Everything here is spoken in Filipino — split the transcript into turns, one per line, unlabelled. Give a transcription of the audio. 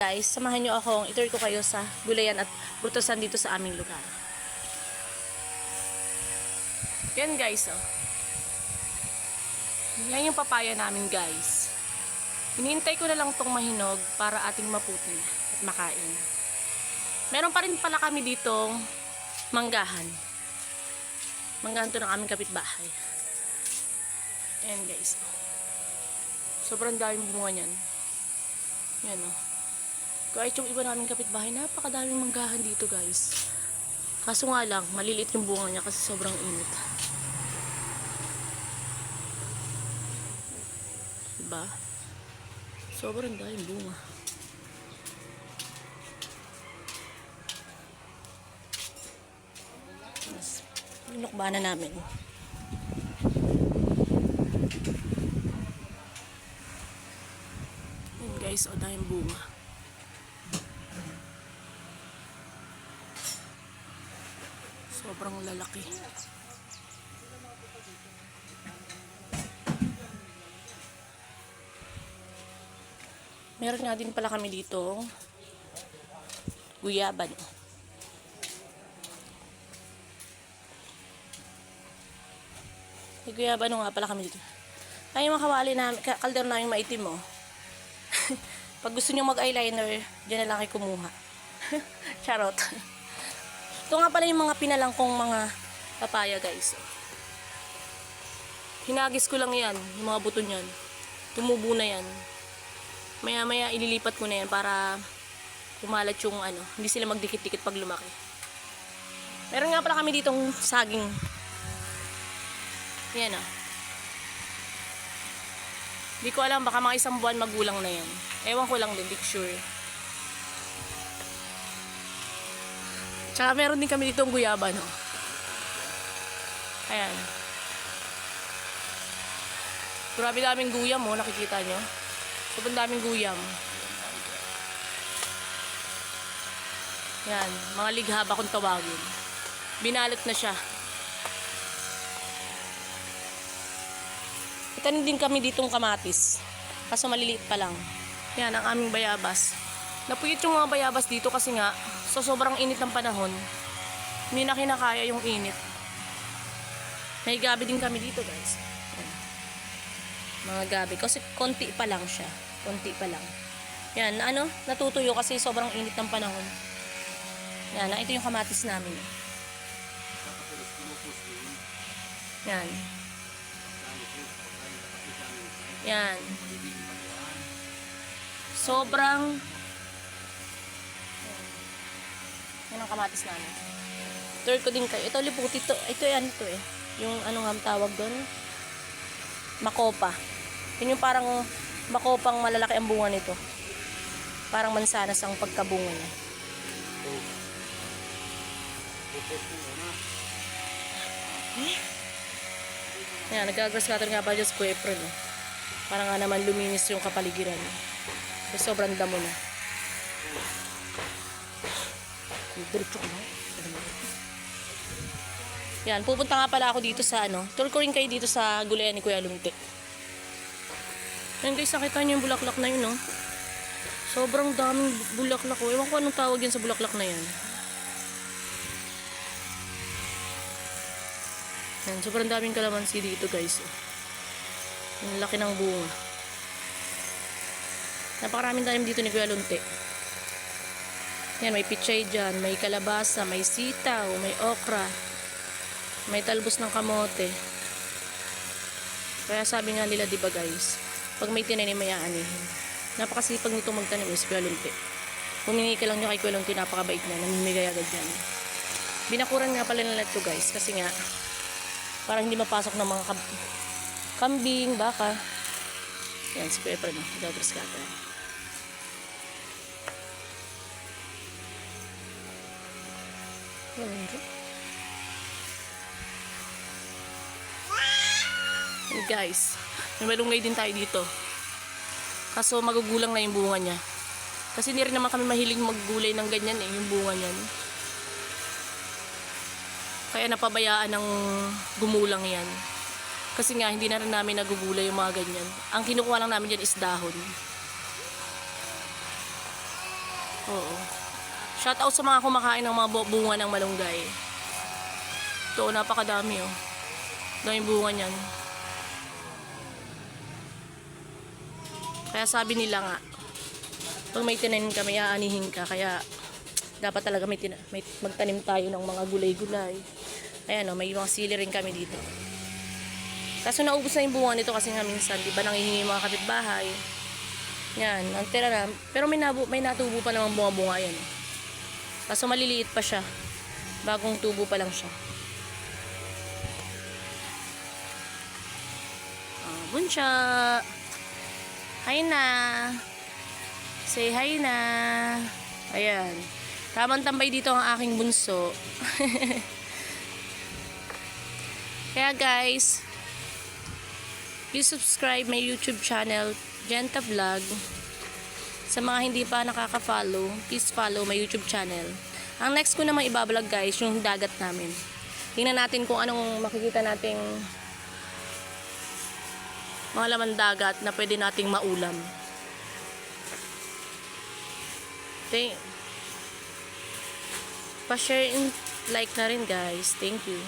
Guys, samahan nyo akong itour ko kayo sa gulayan at prutusan dito sa aming lugar. Yan guys, oh. Yan yung papaya namin guys. Hinihintay ko na lang itong mahinog para ating maputi at makain. Meron pa rin pala kami ditong manggahan. Manggahan to ng aming kapitbahay. Yan guys. Sobrang daming bunga niyan. Yan oh. Kahit yung iba namin kapitbahay, napakadaming manggahan dito guys. Kaso nga lang, maliliit yung bunga niya kasi sobrang init. Diba? Sobrang daming bunga. Mas, inukba na namin. Yan guys, o daming bunga. Sobrang lalaki. Meron nga din pala kami dito guyaban. May guyaban nga pala kami dito. Ay, yung mga kawali namin, kaldero namin maitim oh. Pag gusto nyo mag-eyeliner, dyan na lang kayo kumuha. Charot. Ito nga pala yung mga pinalangkong mga papaya guys. Hinagis ko lang yan, yung mga buto niyan. Tumubo na yan. Maya maya ililipat ko na yan para kumalat yung ano, hindi sila magdikit-dikit pag lumaki. Meron nga pala kami ditong saging. Yan ah. Hindi ko alam, baka mga 1 buwan magulang na yan. Ewan ko lang din, di sure. Tsaka meron din kami ditong guyaban, no? Ayan. Grabe daming guyam, oh. Nakikita nyo? Sobrang daming guyam. Yan. Mga lighaba kung tawagin. Binalot na siya. Itanim din kami ditong kamatis. Kaso maliliit pa lang. Yan, ang aming bayabas. Napuyit yung mga bayabas dito kasi nga, so sobrang init ng panahon, hindi na kinakaya yung init. May gabi din kami dito guys. Ayan. Mga gabi. Kasi konti pa lang siya. Konti pa lang. Yan, ano, natutuyo kasi sobrang init ng panahon. Yan, ito yung kamatis namin. Yan. Yan. Sobrang yan ang kamatis namin. Tour ko din kayo. Ito liputi to. Ito yan ito eh. Yung ano nga tawag doon? Makopa. Yun yung parang makopang malalaki ang bunga nito. Parang mansanas ang pagkabunga niya. Yan, nag-grass cutter nga pa dyan sa Kuepro, no? Para nga naman luminis yung kapaligiran. So, sobrang damo na. Diretso ko na. Yan, pupunta nga pala ako dito sa ano. Tour ko rin kayo dito sa gulayan ni Kuya Lunti. Yan guys, nakita nyo yung bulaklak na yun, no? Sobrang daming bulaklak ko. Ewan ko anong tawag yan sa bulaklak na yan. Yan, sobrang daming kalamansi dito guys. Yung laki ng bunga. Napakaraming tanim dito ni Kuya Lunti. Yan, may pichay dyan, may kalabasa, may sitaw, may okra, may talbos ng kamote. Kaya sabi nga nila, diba guys, pag may tinanim, may aanihin. Napakasipag nito magtanim is Kuya Lunti. Humingi ka lang nyo kay Kuya Lunti, napakabait na, namimigay agad yan. Binakuran nga pala nila ito guys, kasi nga, para hindi mapasok ng mga kambing, baka. Yan, si Kuya Fred, nag-grass cutter. And guys, may malunggay din tayo dito. Kaso magugulang na yung bunga niya. Kasi hindi rin naman kami mahilig maggulay ng ganyan eh, yung bunga niyan. Kaya napabayaan ng gumulang yan. Kasi nga, hindi na rin namin nagugulay yung mga ganyan. Ang kinukuha lang namin dyan is dahon. Oo. Shout out sa mga kumakain ng mga bunga ng malunggay. Ito, napakadami oh. Daming bunga niyan. Kaya sabi nila nga, pag may tinanim ka, may aanihin ka. Kaya dapat talaga may magtanim tayo ng mga gulay-gulay. Ayan o, may mga sili rin kami dito. Kaso naubos na yung bunga nito kasi nga minsan, di ba nanghihingi yung mga kapitbahay. Yan, ang tira na. Pero may natubo pa namang bunga-bunga yan. Kaso maliliit pa siya. Bagong tubo pa lang siya. Bunsya. Hi na. Say hi na. Ayan. Tamang tambay dito ang aking bunso. Kaya guys, please subscribe my YouTube channel, Genta Vlog. Sa mga hindi pa nakaka-follow, please follow my YouTube channel. Ang next ko naman ibablog guys, yung dagat namin. Tingnan natin kung anong makikita nating mga laman dagat na pwede nating maulam. Pa-share and like na rin guys. Thank you.